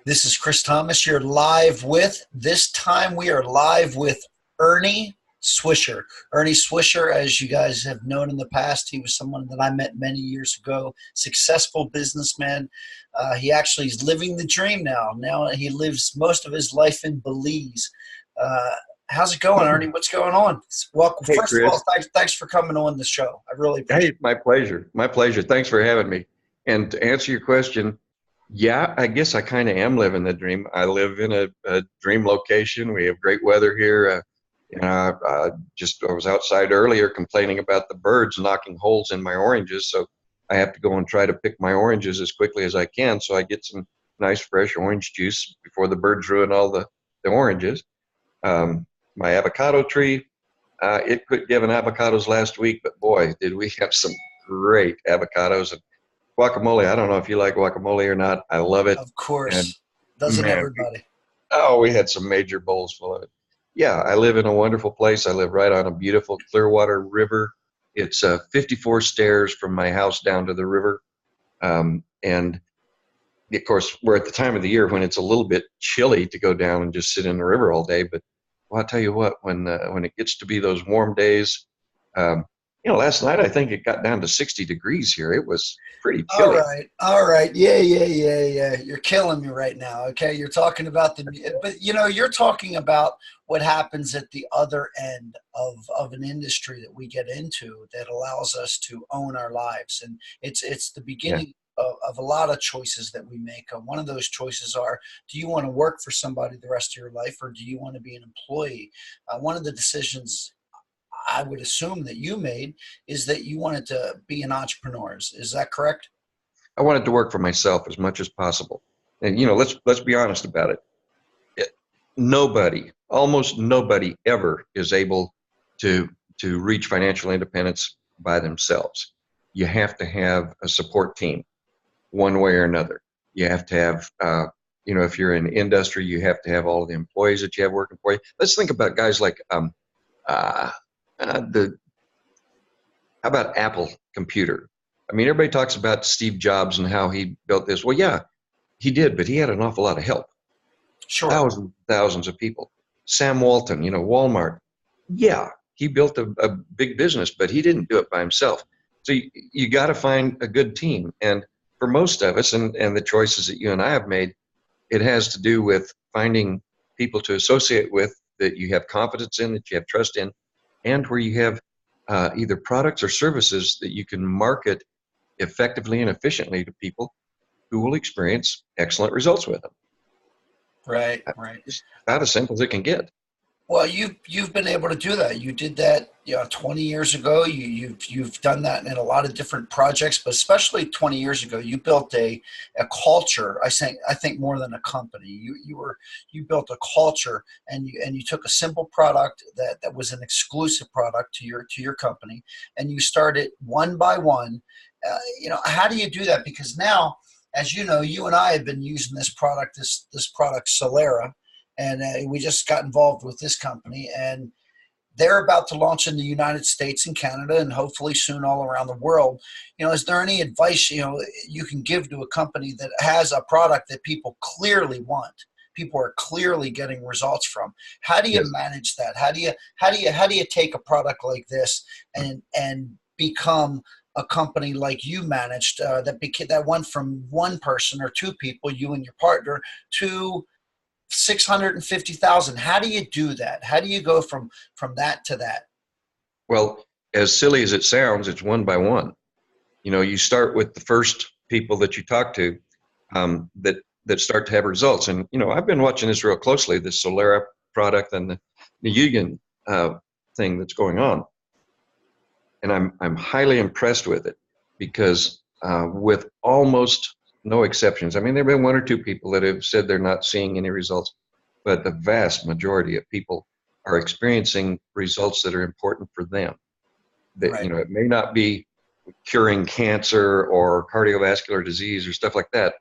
This is Chris Thomas. You're live with, this time we are live with Ernie Swisher. Ernie Swisher, as you guys have known in the past, he was someone that I met many years ago, successful businessman. He actually is living the dream now. Now he lives most of his life in Belize. Uh, how's it going, Ernie? What's going on? Welcome. Hey, First of all, Chris. thanks for coming on the show. I really appreciate Hey, it. my pleasure. My pleasure. Thanks for having me. And to answer your question, yeah, I guess I kind of am living the dream. I live in a dream location. We have great weather here. I was outside earlier complaining about the birds knocking holes in my oranges. So I have to go and try to pick my oranges as quickly as I can so I get some nice fresh orange juice before the birds ruin all the oranges. Um, my avocado tree. It quit giving avocados last week, but boy, did we have some great avocados and guacamole. I don't know if you like guacamole or not. I love it. Of And course. Doesn't man, everybody? we had some major bowls full of it. Yeah, I live in a wonderful place. I live right on a beautiful Clearwater River. It's 54 stairs from my house down to the river. And of course, we're at the time of the year when it's a little bit chilly to go down and just sit in the river all day. But well, I'll tell you what, when it gets to be those warm days, um, last night I think it got down to 60 degrees here. It was pretty All chilly. right, all right, yeah. You're killing me right now. Okay, you're talking about but you're talking about what happens at the other end of an industry that we get into that allows us to own our lives, and it's the Yeah, beginning of a lot of choices that we make. One of those choices are: do you want to work for somebody the rest of your life, or do you want to be an employee? One of the decisions I would assume that you made is that you wanted to be an entrepreneur. Is that correct? I wanted to work for myself as much as possible. And let's be honest about it. it almost nobody ever is able to reach financial independence by themselves. You have to have a support team one way or another. You have to have, if you're in industry, you have to have all of the employees that you have working for you. Let's think about guys like uh, the how about Apple Computer? I mean, everybody talks about Steve Jobs and how he built this. Well, yeah, he did, but he had an awful lot of help. Sure. Thousands of people. Sam Walton, Walmart. Yeah, he built a big business, but he didn't do it by himself. So you got to find a good team. And for most of us, and the choices that you and I have made, it has to do with finding people to associate with that you have confidence in, that you have trust in, and where you have either products or services that you can market effectively and efficiently to people who will experience excellent results with them. Right, right. It's about as simple as it can get. Well, you've been able to do that. You did that, 20 years ago. You've done that in a lot of different projects, but especially 20 years ago, you built a culture. I think more than a company. You built a culture, and you took a simple product that was an exclusive product to your company, and you started one by one. How do you do that? Because now, as you know, you and I have been using this product Solera, and we just got involved with this company, and they're about to launch in the United States and Canada, and hopefully soon all around the world. Is there any advice you can give to a company that has a product that people clearly want? People are clearly getting results from. How do you Yes. manage that? How do you take a product like this and become a company like you managed that went from one person or two people, you and your partner, to 650,000. How do you do that? How do you go from that to that? Well, as silly as it sounds, it's one by one. You start with the first people that you talk to that start to have results. And I've been watching this real closely, this Solera product and the Yugen thing that's going on, and I'm highly impressed with it because with almost no exceptions. I mean, there have been one or two people that have said they're not seeing any results, but the vast majority of people are experiencing results that are important for them. That Right. it may not be curing cancer or cardiovascular disease or stuff like that,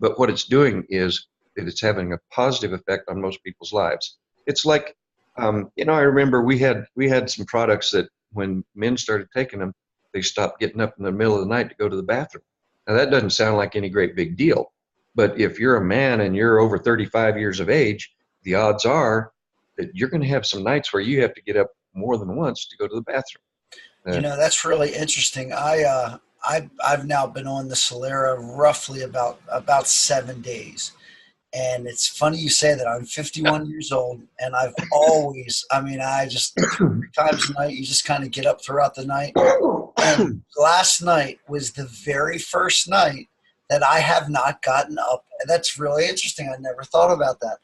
but what it's doing is that it's having a positive effect on most people's lives. It's like, I remember we had some products that when men started taking them, they stopped getting up in the middle of the night to go to the bathroom. Now that doesn't sound like any great big deal, But if you're a man and you're over 35 years of age, the odds are that you're going to have some nights where you have to get up more than once to go to the bathroom. You know, that's really interesting. I've now been on the Solera roughly about 7 days. And it's funny you say that. I'm 51 years old, and I've always, I mean, I just 2 or 3 times a night, you just kind of get up throughout the night. And last night was the very first night that I have not gotten up. And that's really interesting. I never thought about that.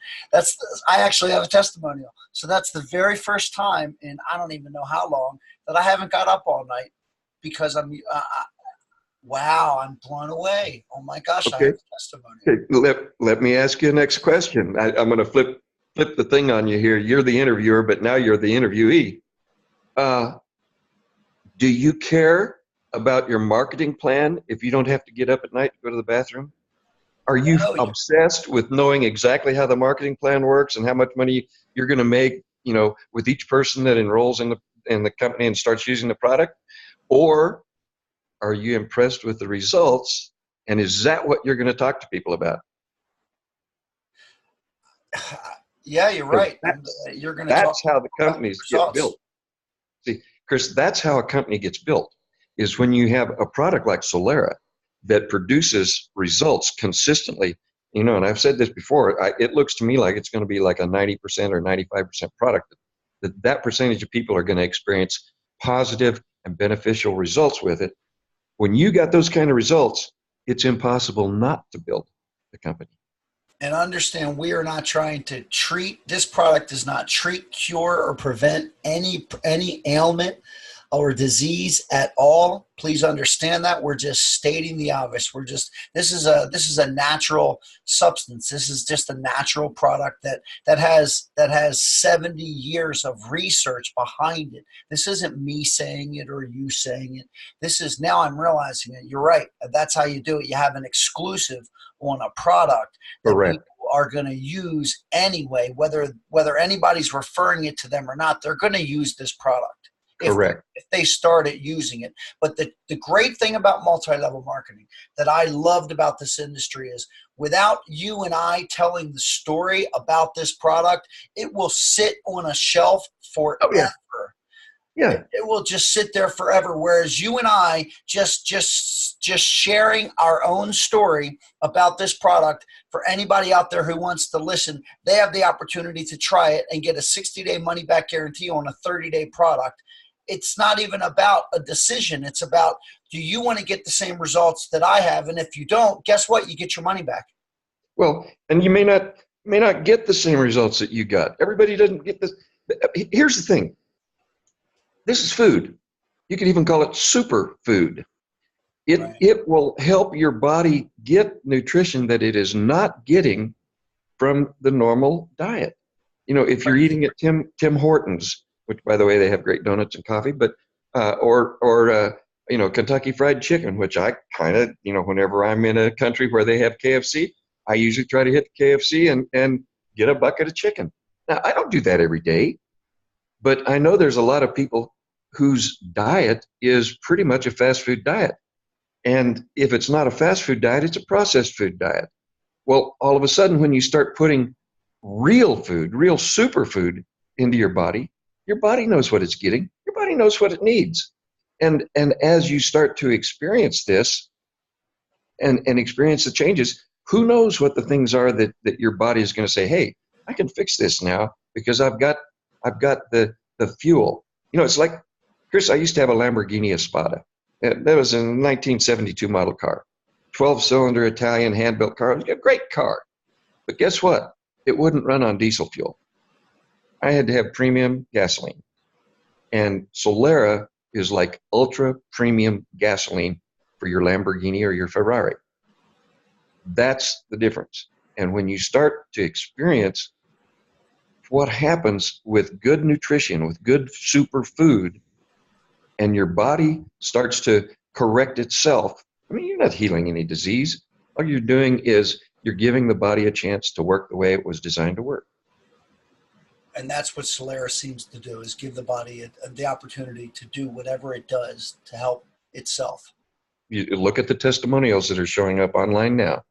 I actually have a testimonial. So that's the very first time in I don't even know how long that I haven't got up all night because wow, I'm blown away. Oh my gosh, I Okay. have a testimonial. Okay. Let me ask you the next question. I'm going to flip the thing on you here. You're the interviewer, but now you're the interviewee. Do you care about your marketing plan if you don't have to get up at night to go to the bathroom? Are you Oh, obsessed with knowing exactly how the marketing plan works and how much money you're going to make, with each person that enrolls in the company and starts using the product? Or are you impressed with the results? And is that what you're going to talk to people about? yeah, you're Because right. You're going to talk that's how the about the companies get results. built. See, Chris, that's how a company gets built, is when you have a product like Solera that produces results consistently. And I've said this before, it looks to me like it's going to be like a 90% or 95% product that percentage of people are going to experience positive and beneficial results with it. When you got those kind of results, it's impossible not to build the company. And understand, we are not trying to treat, this product does not treat, cure, or prevent any ailment or disease at all. Please understand that. We're just stating the obvious. This is a natural substance. This is just a natural product that has 70 years of research behind it. This isn't me saying it or you saying it. This is, now I'm realizing it. You're right. That's how you do it. You have an exclusive on a product that Correct. people are going to use anyway, whether anybody's referring it to them or not. They're going to use this product Correct. if they started using it. But the great thing about multi-level marketing that I loved about this industry is, without you and I telling the story about this product, it will sit on a shelf forever. Oh, yeah. Yeah. It will just sit there forever. Whereas you and I just sharing our own story about this product, for anybody out there who wants to listen, they have the opportunity to try it and get a 60-day money back guarantee on a 30-day product. It's not even about a decision. It's about, do you want to get the same results that I have? And if you don't, guess what? You get your money back. Well, and you may not get the same results that you got. Everybody doesn't get this. Here's the thing. This is food. You could even call it super food. It will help your body get nutrition that it is not getting from the normal diet. If you're eating at Tim Hortons, which, by the way, they have great donuts and coffee, but or Kentucky Fried Chicken, which I kind of, whenever I'm in a country where they have KFC, I usually try to hit the KFC and get a bucket of chicken. Now, I don't do that every day, but I know there's a lot of people whose diet is pretty much a fast food diet. And if it's not a fast food diet, it's a processed food diet. Well, all of a sudden, when you start putting real food, real superfood into your body knows what it's getting. Your body knows what it needs. And as you start to experience this and experience the changes, who knows what the things are that your body is going to say, hey, I can fix this now because I've got the fuel. It's like, Chris, I used to have a Lamborghini Espada. That was a 1972 model car, 12-cylinder Italian hand-built car. It was a great car. But guess what? It wouldn't run on diesel fuel. I had to have premium gasoline. And Solera is like ultra premium gasoline for your Lamborghini or your Ferrari. That's the difference. And when you start to experience what happens with good nutrition, with good superfood, and your body starts to correct itself, I mean, you're not healing any disease. All you're doing is you're giving the body a chance to work the way it was designed to work. And that's what Solera seems to do, is give the body the opportunity to do whatever it does to help itself. You look at the testimonials that are showing up online now.